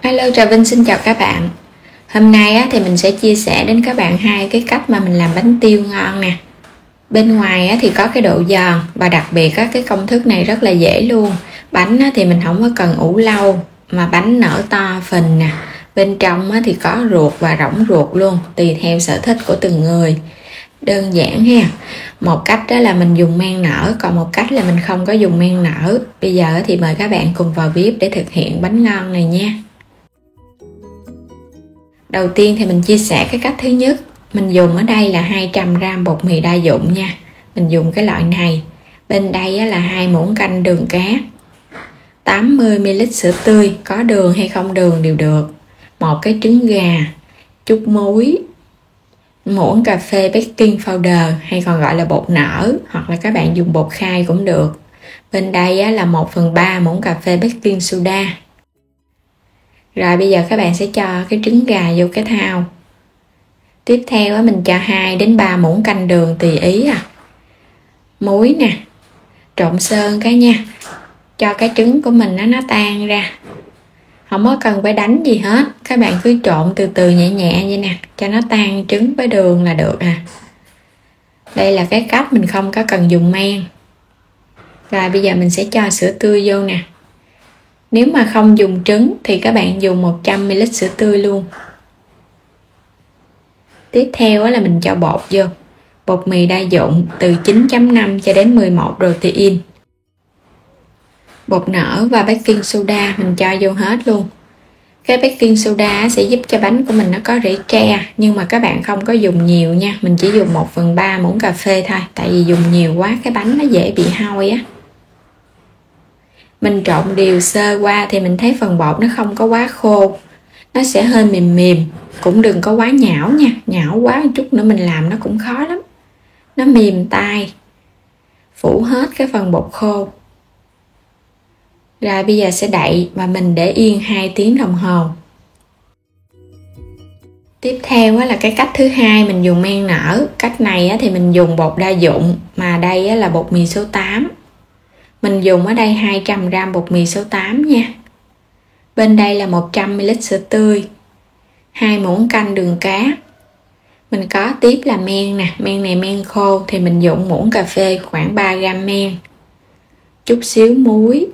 Hello, Trà Vinh xin chào các bạn. Hôm nay thì mình sẽ chia sẻ đến các bạn hai cái cách mà mình làm bánh tiêu ngon nè. Bên ngoài thì có cái độ giòn và đặc biệt cái công thức này rất là dễ luôn. Bánh thì mình không có cần ủ lâu mà bánh nở to phình nè. Bên trong thì có ruột và rỗng ruột luôn, tùy theo sở thích của từng người. Đơn giản ha. Một cách đó là mình dùng men nở, còn một cách là mình không có dùng men nở. Bây giờ thì mời các bạn cùng vào bếp để thực hiện bánh ngon này nha. Đầu tiên thì mình chia sẻ cái cách thứ nhất. Mình dùng ở đây là 200g bột mì đa dụng nha. Mình dùng cái loại này. Bên đây là 2 muỗng canh đường cát, 80ml sữa tươi, có đường hay không đường đều được, một cái trứng gà, chút muối, muỗng cà phê baking powder hay còn gọi là bột nở, hoặc là các bạn dùng bột khai cũng được. Bên đây là 1/3 muỗng cà phê baking soda. Rồi bây giờ các bạn sẽ cho cái trứng gà vô cái thau. Tiếp theo mình cho 2 đến 3 muỗng canh đường tùy ý muối nè. Trộn sơn cái nha, cho cái trứng của mình nó tan ra. Không có cần phải đánh gì hết, các bạn cứ trộn từ từ nhẹ nhẹ vậy nè, cho nó tan trứng với đường là được Đây là cái cách mình không có cần dùng men. Rồi bây giờ mình sẽ cho sữa tươi vô nè. Nếu mà không dùng trứng thì các bạn dùng 100ml sữa tươi luôn. Tiếp theo là mình cho bột vô. Bột mì đa dụng từ 9.5 cho đến 11 protein. Bột nở và baking soda mình cho vô hết luôn. Cái baking soda sẽ giúp cho bánh của mình nó có rễ tre, nhưng mà các bạn không có dùng nhiều nha. Mình chỉ dùng 1/3 muỗng cà phê thôi, tại vì dùng nhiều quá cái bánh nó dễ bị hôi Mình trộn đều sơ qua thì mình thấy phần bột nó không có quá khô, nó sẽ hơi mềm mềm, cũng đừng có quá nhão nha, nhão quá một chút nữa mình làm nó cũng khó lắm. Nó mềm tay, phủ hết cái phần bột khô. Rồi bây giờ sẽ đậy và mình để yên 2 tiếng đồng hồ. Tiếp theo là cái cách thứ hai, mình dùng men nở. Cách này thì mình dùng bột đa dụng, mà đây là bột mì số 8. Mình dùng ở đây 200g bột mì số 8 nha. Bên đây là 100ml sữa tươi, 2 muỗng canh đường cát. Mình có tiếp là men nè, men này men khô thì mình dùng muỗng cà phê khoảng 3g men, chút xíu muối.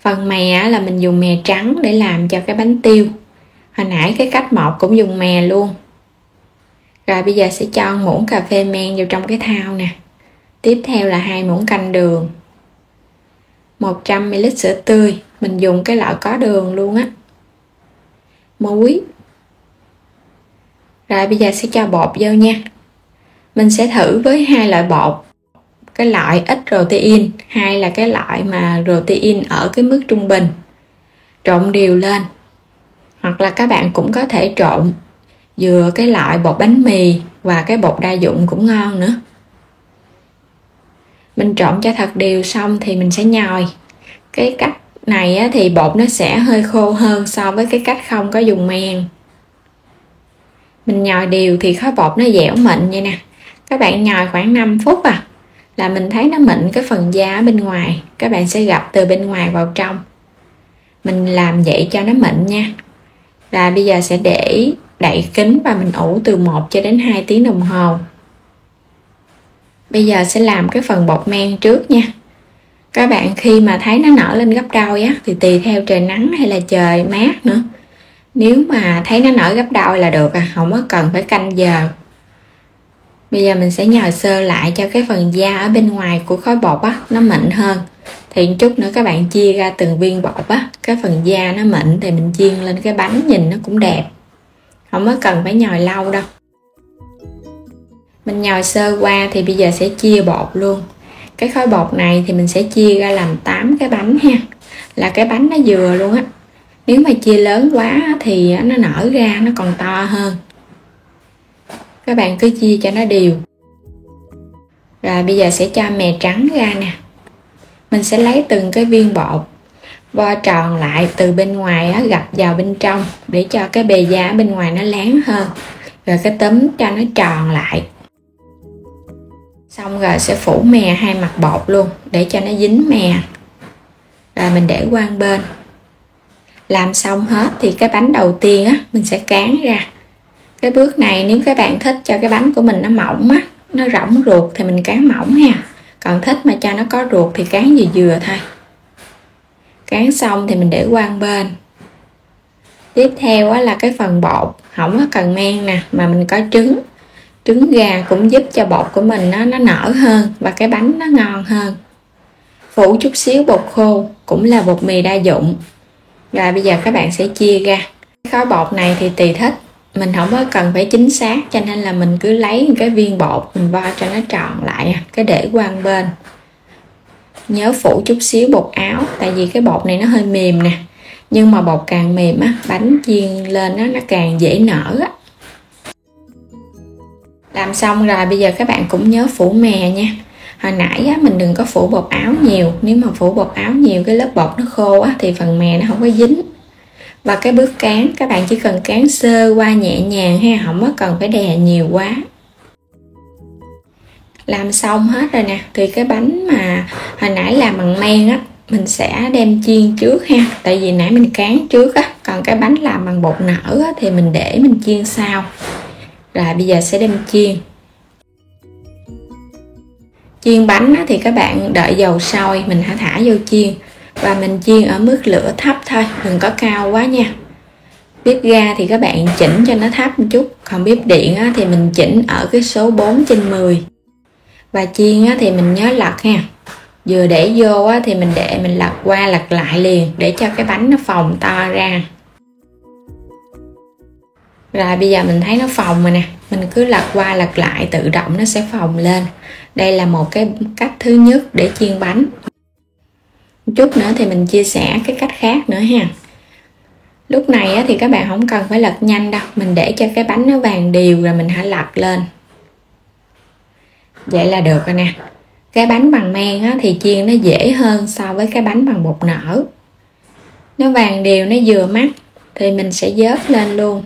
Phần mè là mình dùng mè trắng để làm cho cái bánh tiêu. Hồi nãy cái cách 1 cũng dùng mè luôn. Rồi bây giờ sẽ cho muỗng cà phê men vô trong cái thau nè. Tiếp theo là 2 muỗng canh đường, 100ml sữa tươi, mình dùng cái loại có đường luôn muối. Rồi bây giờ sẽ cho bột vô nha. Mình sẽ thử với 2 loại bột, cái loại ít protein hay là cái loại mà protein ở cái mức trung bình. Trộn đều lên, hoặc là các bạn cũng có thể trộn vừa cái loại bột bánh mì và cái bột đa dụng cũng ngon nữa. Mình trộn cho thật đều xong thì mình sẽ nhồi. Cái cách này thì bột nó sẽ hơi khô hơn so với cái cách không có dùng men. Mình nhồi đều thì khối bột nó dẻo mịn vậy nè. Các bạn nhồi khoảng 5 phút là mình thấy nó mịn cái phần da ở bên ngoài. Các bạn sẽ gập từ bên ngoài vào trong. Mình làm vậy cho nó mịn nha. Và bây giờ sẽ để đậy kín và mình ủ từ 1 cho đến 2 tiếng đồng hồ. Bây giờ sẽ làm cái phần bột men trước nha. Các bạn khi mà thấy nó nở lên gấp đôi thì tùy theo trời nắng hay là trời mát nữa. Nếu mà thấy nó nở gấp đôi là được không có cần phải canh giờ. Bây giờ mình sẽ nhồi sơ lại cho cái phần da ở bên ngoài của khối bột nó mịn hơn. Thì một chút nữa các bạn chia ra từng viên bột cái phần da nó mịn thì mình chiên lên cái bánh nhìn nó cũng đẹp. Không có cần phải nhồi lâu đâu. Mình nhồi sơ qua thì bây giờ sẽ chia bột luôn. Cái khối bột này thì mình sẽ chia ra làm 8 cái bánh ha. Là cái bánh nó vừa luôn Nếu mà chia lớn quá thì nó nở ra nó còn to hơn. Các bạn cứ chia cho nó đều. Rồi bây giờ sẽ cho mè trắng ra nè. Mình sẽ lấy từng cái viên bột, vo tròn lại từ bên ngoài gập vào bên trong để cho cái bề da bên ngoài nó láng hơn. Rồi cái túm cho nó tròn lại. Xong rồi sẽ phủ mè 2 mặt bột luôn để cho nó dính mè. Rồi mình để qua một bên. Làm xong hết thì cái bánh đầu tiên á mình sẽ cán ra. Cái bước này nếu các bạn thích cho cái bánh của mình nó mỏng á, nó rỗng ruột thì mình cán mỏng ha. Còn thích mà cho nó có ruột thì cán vừa vừa thôi. Cán xong thì mình để qua một bên. Tiếp theo á là cái phần bột, không có cần men nè, mà mình có trứng. Trứng gà cũng giúp cho bột của mình nó nở hơn và cái bánh nó ngon hơn. Phủ chút xíu bột khô, cũng là bột mì đa dụng. Rồi bây giờ các bạn sẽ chia ra. Cái khối bột này thì tùy thích, mình không có cần phải chính xác, cho nên là mình cứ lấy cái viên bột mình vo cho nó tròn lại, cái để qua một bên. Nhớ phủ chút xíu bột áo, tại vì cái bột này nó hơi mềm nè, nhưng mà bột càng mềm á, bánh chiên lên nó càng dễ nở á. Làm xong rồi bây giờ các bạn cũng nhớ phủ mè nha. Hồi nãy á, mình đừng có phủ bột áo nhiều, nếu mà phủ bột áo nhiều cái lớp bột nó khô á, thì phần mè nó không có dính. Và cái bước cán các bạn chỉ cần cán sơ qua nhẹ nhàng ha, không có cần phải đè nhiều quá. Làm xong hết rồi nè, thì cái bánh mà hồi nãy làm bằng men á, mình sẽ đem chiên trước ha, tại vì nãy mình cán trước á, còn cái bánh làm bằng bột nở á, thì mình để mình chiên sau. Rồi bây giờ sẽ đem chiên. Chiên bánh á, thì các bạn đợi dầu sôi mình hãy thả vô chiên, và mình chiên ở mức lửa thấp thôi, đừng có cao quá nha. Bếp ga thì các bạn chỉnh cho nó thấp một chút, còn bếp điện á, thì mình chỉnh ở cái số 4/10. Và chiên á, thì mình nhớ lật ha, vừa để vô á, thì mình để mình lật qua lật lại liền để cho cái bánh nó phồng to ra. Rồi bây giờ mình thấy nó phồng rồi nè, mình cứ lật qua lật lại tự động nó sẽ phồng lên. Đây là một cái cách thứ nhất để chiên bánh. Một chút nữa thì mình chia sẻ cái cách khác nữa ha. Lúc này á, thì các bạn không cần phải lật nhanh đâu, mình để cho cái bánh nó vàng đều rồi mình hãy lật lên. Vậy là được rồi nè. Cái bánh bằng men á, thì chiên nó dễ hơn so với cái bánh bằng bột nở. Nó vàng đều, nó vừa mắt thì mình sẽ vớt lên luôn.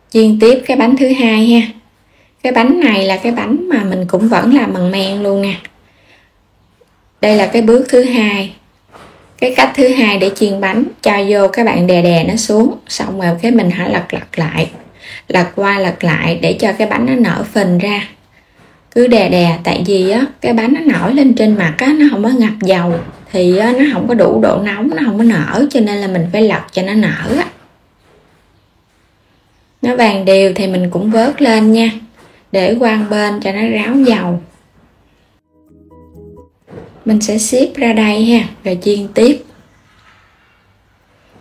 Chiên tiếp cái bánh thứ hai ha. Cái bánh này là cái bánh mà mình cũng vẫn làm bằng men luôn nè. Đây là cái bước thứ hai. Cái cách thứ hai để chiên bánh, cho vô các bạn đè nó xuống, xong rồi cái mình hãy lật lại, lật qua lật lại để cho cái bánh nó nở phình ra. Cứ đè tại vì á, cái bánh nó nổi lên trên mặt á, nó không có ngập dầu thì á, nó không có đủ độ nóng, nó không có nở, cho nên là mình phải lật cho nó nở á. Nó vàng đều thì mình cũng vớt lên nha, để qua một bên cho nó ráo dầu. Mình sẽ xếp ra đây ha, rồi chiên tiếp.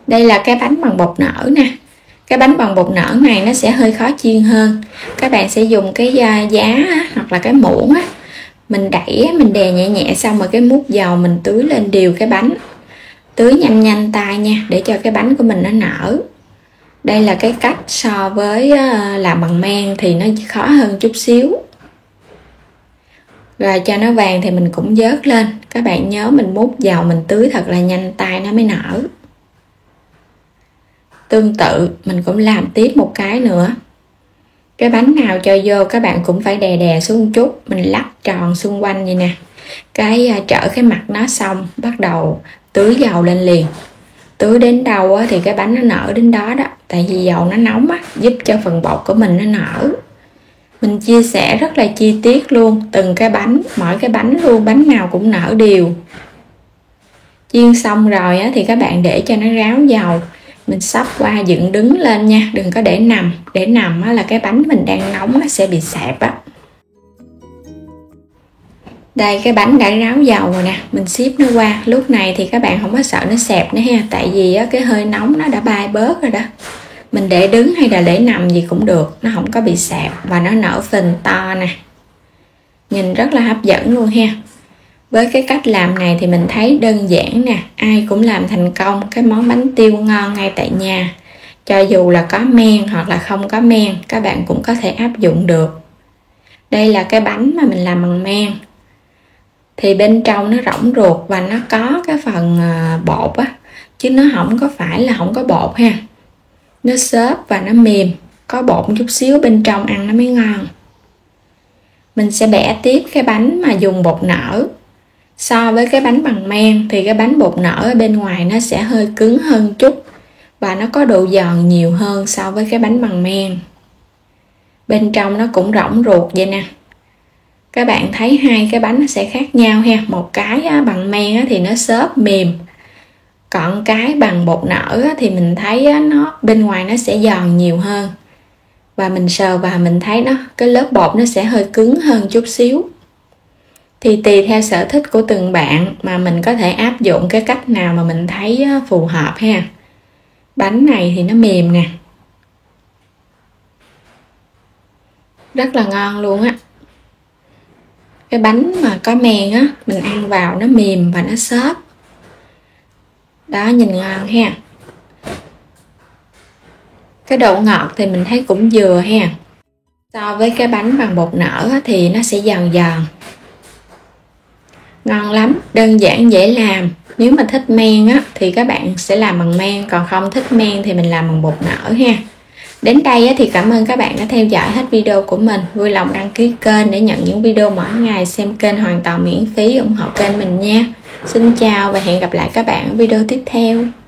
Đây là cái bánh bằng bột nở nè. Cái bánh bằng bột nở này nó sẽ hơi khó chiên hơn. Các bạn sẽ dùng cái giá hoặc là cái muỗng á, mình đẩy, mình đè nhẹ nhẹ, xong rồi cái múc dầu mình tưới lên đều cái bánh. Tưới nhanh tay nha, để cho cái bánh của mình nó nở. Đây là cái cách so với làm bằng men thì nó khó hơn chút xíu. Rồi cho nó vàng thì mình cũng vớt lên. Các bạn nhớ mình múc dầu mình tưới thật là nhanh tay nó mới nở. Tương tự mình cũng làm tiếp một cái nữa. Cái bánh nào cho vô các bạn cũng phải đè xuống một chút, mình lắc tròn xung quanh vậy nè. Cái trở cái mặt nó xong, bắt đầu tưới dầu lên liền. Tưới đến đâu á, thì cái bánh nó nở đến đó đó, tại vì dầu nó nóng á, giúp cho phần bột của mình nó nở. Mình chia sẻ rất là chi tiết luôn, từng cái bánh, mỗi cái bánh luôn, bánh nào cũng nở đều. Chiên xong rồi á, thì các bạn để cho nó ráo dầu, mình xấp qua dựng đứng lên nha, đừng có để nằm á, là cái bánh mình đang nóng nó sẽ bị xẹp á. Đây cái bánh đã ráo dầu rồi nè, mình xếp nó qua. Lúc này thì các bạn không có sợ nó xẹp nữa ha, tại vì á, cái hơi nóng nó đã bay bớt rồi đó. Mình để đứng hay là để nằm gì cũng được, nó không có bị xẹp và nó nở phình to nè. Nhìn rất là hấp dẫn luôn ha. Với cái cách làm này thì mình thấy đơn giản nè, ai cũng làm thành công cái món bánh tiêu ngon ngay tại nhà. Cho dù là có men hoặc là không có men, các bạn cũng có thể áp dụng được. Đây là cái bánh mà mình làm bằng men. Thì bên trong nó rỗng ruột và nó có cái phần bột á, chứ nó không có phải là không có bột ha. Nó xốp và nó mềm, có bột một chút xíu bên trong ăn nó mới ngon. Mình sẽ bẻ tiếp cái bánh mà dùng bột nở. So với cái bánh bằng men thì cái bánh bột nở ở bên ngoài nó sẽ hơi cứng hơn chút và nó có độ giòn nhiều hơn so với cái bánh bằng men. Bên trong nó cũng rỗng ruột vậy nè. Các bạn thấy hai cái bánh nó sẽ khác nhau ha. Một cái bằng men thì nó xốp mềm, còn cái bằng bột nở thì mình thấy nó bên ngoài nó sẽ giòn nhiều hơn, và mình sờ vào mình thấy cái lớp bột nó sẽ hơi cứng hơn chút xíu. Thì tùy theo sở thích của từng bạn mà mình có thể áp dụng cái cách nào mà mình thấy phù hợp ha. Bánh này thì nó mềm nè, rất là ngon luôn á. Cái bánh mà có men á, mình ăn vào nó mềm và nó xốp. Đó, nhìn ngon ha. Cái độ ngọt thì mình thấy cũng vừa ha. So với cái bánh bằng bột nở thì nó sẽ giòn giòn. Ngon lắm, đơn giản dễ làm. Nếu mà thích men thì các bạn sẽ làm bằng men, còn không thích men thì mình làm bằng bột nở ha. Đến đây thì cảm ơn các bạn đã theo dõi hết video của mình. Vui lòng đăng ký kênh để nhận những video mỗi ngày, xem kênh hoàn toàn miễn phí, ủng hộ kênh mình nha. Xin chào và hẹn gặp lại các bạn ở video tiếp theo.